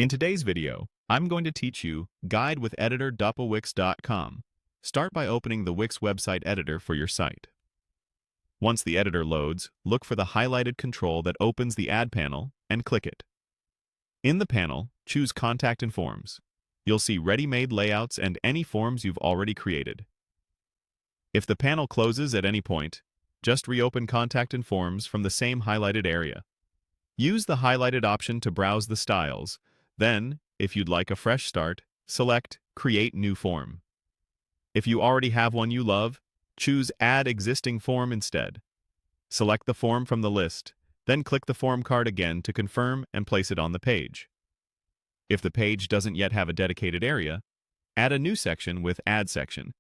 In today's video, I'm going to teach you Guide with Editor.wix.com. Start by opening the Wix website editor for your site. Once the editor loads, look for the highlighted control that opens the Add panel and click it. In the panel, choose Contact and Forms. You'll see ready-made layouts and any forms you've already created. If the panel closes at any point, just reopen Contact and Forms from the same highlighted area. Use the highlighted option to browse the styles. Then, if you'd like a fresh start, select Create New Form. If you already have one you love, choose Add Existing Form instead. Select the form from the list, then click the form card again to confirm and place it on the page. If the page doesn't yet have a dedicated area, add a new section with Add Section.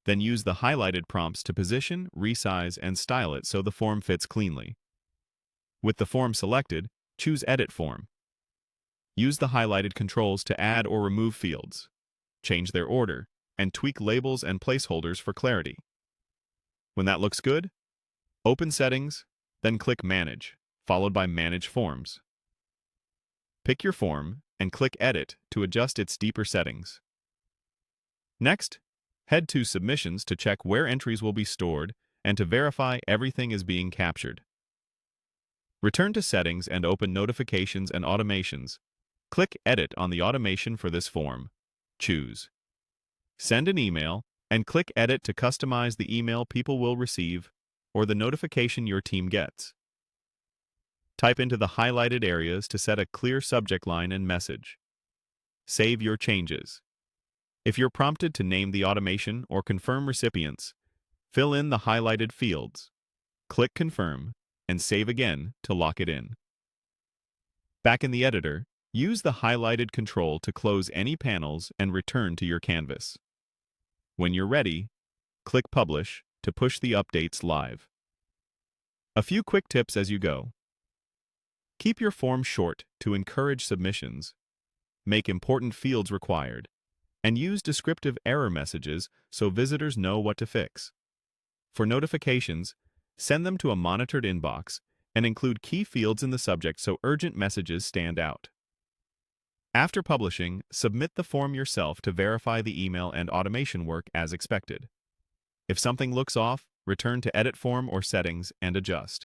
Then use the highlighted prompts to position, resize, and style it so the form fits cleanly. With the form selected, choose Edit Form. Use the highlighted controls to add or remove fields, change their order, and tweak labels and placeholders for clarity. When that looks good, open Settings, then click Manage, followed by Manage Forms. Pick your form and click Edit to adjust its deeper settings. Next, head to Submissions to check where entries will be stored and to verify everything is being captured. Return to Settings and open Notifications and Automations. Click Edit on the automation for this form. Choose Send an email and click Edit to customize the email people will receive or the notification your team gets. Type into the highlighted areas to set a clear subject line and message. Save your changes. If you're prompted to name the automation or confirm recipients, fill in the highlighted fields. Click Confirm and save again to lock it in. Back in the editor, use the highlighted control to close any panels and return to your canvas. When you're ready, click Publish to push the updates live. A few quick tips as you go. Keep your form short to encourage submissions. Make important fields required. And use descriptive error messages so visitors know what to fix. For notifications, send them to a monitored inbox and include key fields in the subject so urgent messages stand out. After publishing, submit the form yourself to verify the email and automation work as expected. If something looks off, return to Edit Form or Settings and adjust.